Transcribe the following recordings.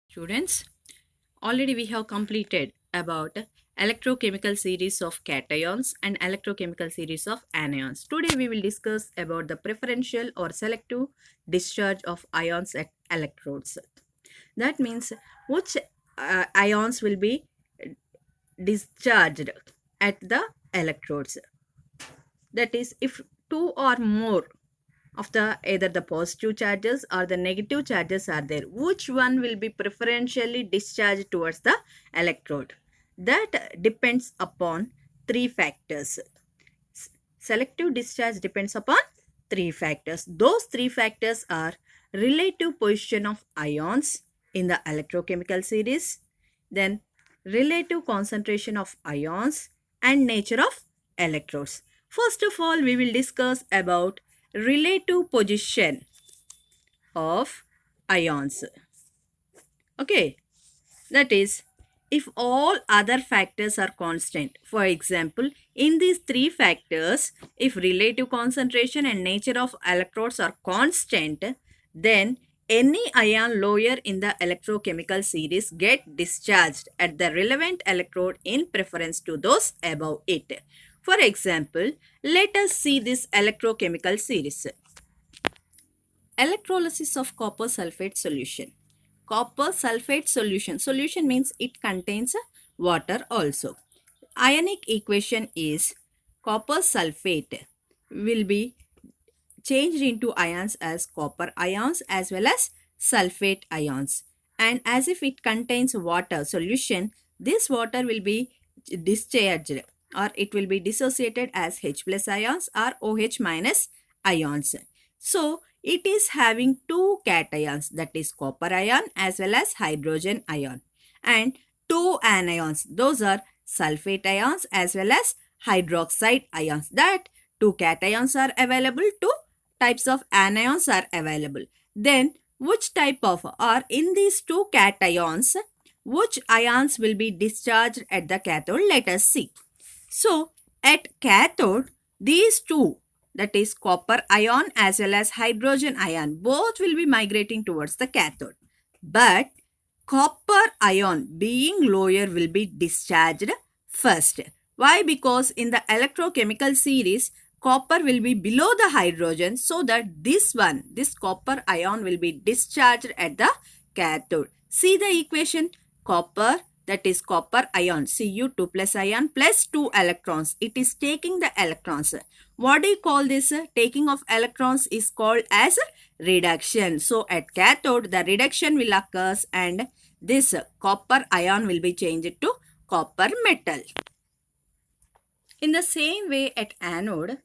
Students, already we have completed about electrochemical series of cations and electrochemical series of anions. Today we will discuss about the preferential or selective discharge of ions at electrodes. That means which ions will be discharged at the electrodes. That is, if two or more of the either the positive charges or the negative charges are there, which one will be preferentially discharged towards the electrode? That depends upon three factors. Selective discharge depends upon three factors. Those three factors are relative position of ions in the electrochemical series, then relative concentration of ions, and nature of electrodes. First of all, we will discuss about relative position of ions. Okay, that is, if all other factors are constant. For example, in these three factors, if relative concentration and nature of electrodes are constant, then any ion lower in the electrochemical series get discharged at the relevant electrode in preference to those above it. For example, let us see this electrochemical series. Electrolysis of copper sulfate solution. Copper sulfate solution. Solution means it contains water also. Ionic equation is copper sulfate will be changed into ions as copper ions as well as sulfate ions. And as if it contains water solution, this water will be discharged or it will be dissociated as H plus ions or OH minus ions. So, it is having two cations, that is copper ion as well as hydrogen ion, and two anions, those are sulfate ions as well as hydroxide ions. That two cations are available, two types of anions are available. Then which type of, or in these two cations, which ions will be discharged at the cathode? Let us see. So, at cathode, these two, that is copper ion as well as hydrogen ion, both will be migrating towards the cathode. But copper ion being lower will be discharged first. Why? Because in the electrochemical series, copper will be below the hydrogen, so that this copper ion will be discharged at the cathode. See the equation, copper, that is copper ion, Cu2 plus ion plus 2 electrons. It is taking the electrons. What do you call this? Taking of electrons is called as reduction. So at cathode, the reduction will occur and this copper ion will be changed to copper metal. In the same way at anode,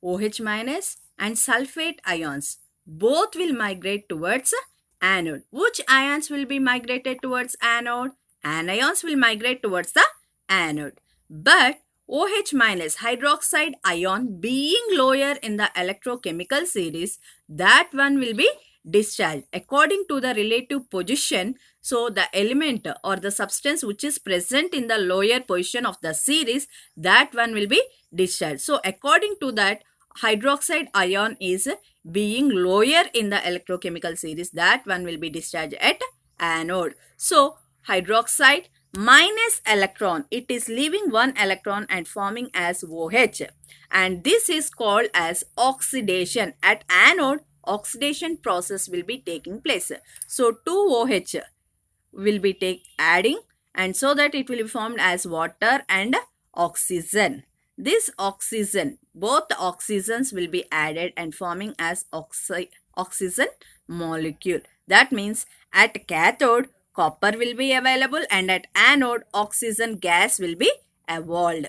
OH minus and sulfate ions both will migrate towards anode. Which ions will be migrated towards anode? Anions will migrate towards the anode. But OH minus hydroxide ion being lower in the electrochemical series, that one will be discharged according to the relative position. So the element or the substance which is present in the lower position of the series, that one will be discharged. So according to that, hydroxide ion is being lower in the electrochemical series, that one will be discharged at anode. So hydroxide minus electron, it is leaving one electron and forming as OH, and this is called as oxidation. At anode, oxidation process will be taking place. So 2OH will be adding, and so that it will be formed as water and oxygen. This oxygen, both the oxygens will be added and forming as oxygen molecule. That means at cathode, copper will be available and at anode, oxygen gas will be evolved.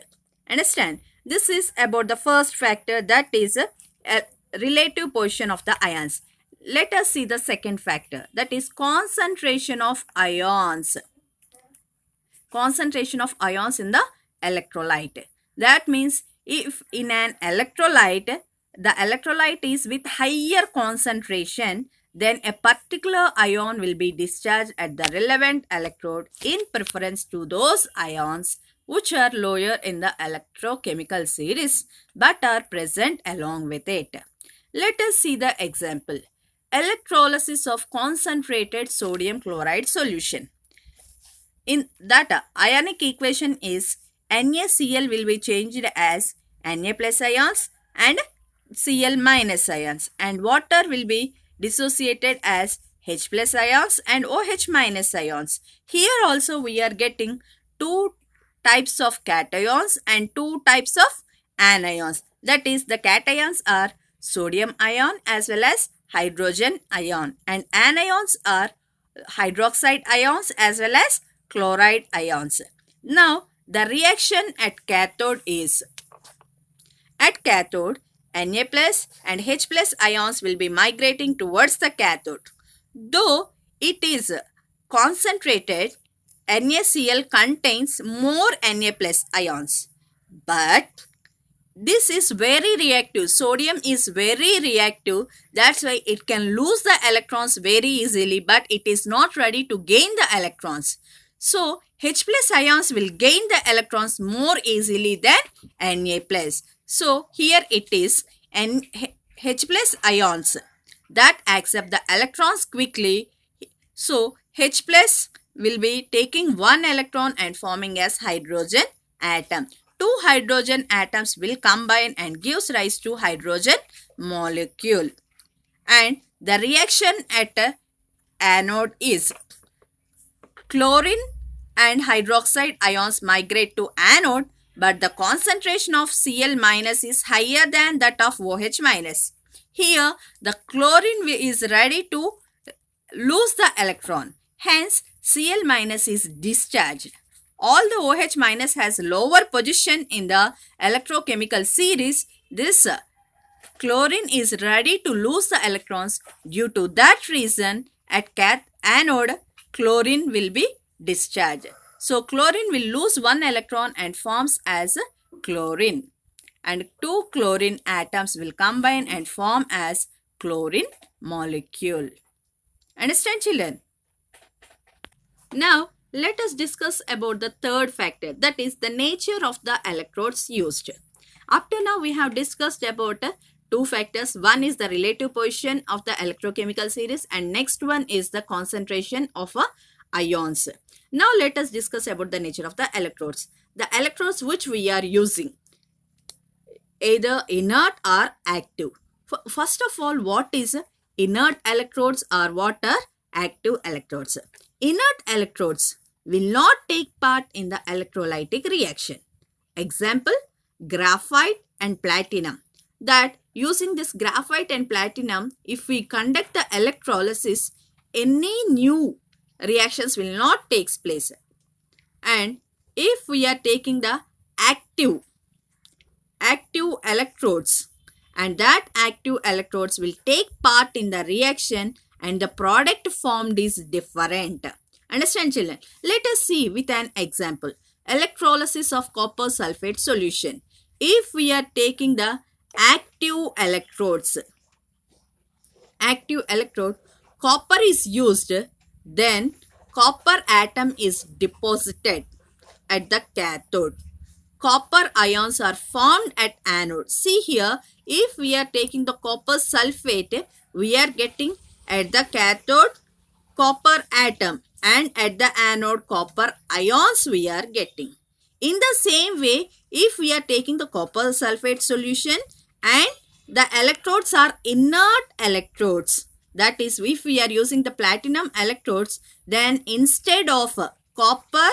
Understand? This is about the first factor, that is a relative position of the ions. Let us see the second factor, that is concentration of ions. Concentration of ions in the electrolyte. That means if in an electrolyte, the electrolyte is with higher concentration, then a particular ion will be discharged at the relevant electrode in preference to those ions which are lower in the electrochemical series but are present along with it. Let us see the example. electrolysis of concentrated sodium chloride solution. In that ionic equation is NaCl will be changed as Na plus ions and Cl minus ions, and water will be dissociated as H plus ions and OH minus ions. Here also we are getting two types of cations and two types of anions. That is, the cations are sodium ion as well as hydrogen ion, and anions are hydroxide ions as well as chloride ions. Now the reaction at cathode is, at cathode, Na plus and H plus ions will be migrating towards the cathode. Though it is concentrated, NaCl contains more Na plus ions, but this is very reactive. Sodium is very reactive. That's why it can lose the electrons very easily, but it is not ready to gain the electrons. So H plus ions will gain the electrons more easily than Na plus. So here it is H plus ions that accept the electrons quickly. So H plus will be taking one electron and forming as hydrogen atom. Two hydrogen atoms will combine and gives rise to hydrogen molecule. And the reaction at anode is chlorine and hydroxide ions migrate to anode, but the concentration of Cl minus is higher than that of OH minus. Here the chlorine is ready to lose the electron. Hence Cl minus is discharged. All the OH minus has lower position in the electrochemical series. This chlorine is ready to lose the electrons. Due to that reason, at anode, chlorine will be discharged. So chlorine will lose one electron and forms as chlorine. And two chlorine atoms will combine and form as chlorine molecule. Understand, children? Now, let us discuss about the third factor, that is the nature of the electrodes used. Up to now we have discussed about two factors. One is the relative position of the electrochemical series and next one is the concentration of ions. Now let us discuss about the nature of the electrodes. The electrodes which we are using, either inert or active. First of all, what is inert electrodes or what are active electrodes? Inert electrodes will not take part in the electrolytic reaction. Example, graphite and platinum. That using this graphite and platinum, if we conduct the electrolysis, any new reactions will not take place. And if we are taking the active electrodes, and that active electrodes will take part in the reaction and the product formed is different. Understand, children? Let us see with an example. Electrolysis of copper sulphate solution. If we are taking the active electrode, copper is used, then copper atom is deposited at the cathode. Copper ions are formed at anode. See here, if we are taking the copper sulphate, we are getting at the cathode copper atom and at the anode copper ions we are getting. In the same way, if we are taking the copper sulphate solution and the electrodes are inert electrodes, that is, if we are using the platinum electrodes, then instead of copper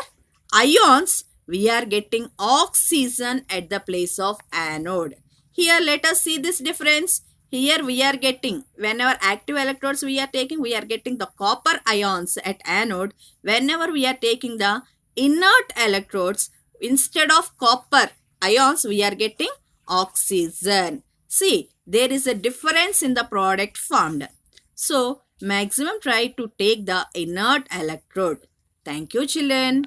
ions, we are getting oxygen at the place of anode. Here let us see this difference. Here we are getting, whenever active electrodes we are taking, we are getting the copper ions at anode. Whenever we are taking the inert electrodes, instead of copper ions, we are getting oxygen. See, there is a difference in the product formed. So, maximum try to take the inert electrode. Thank you, children.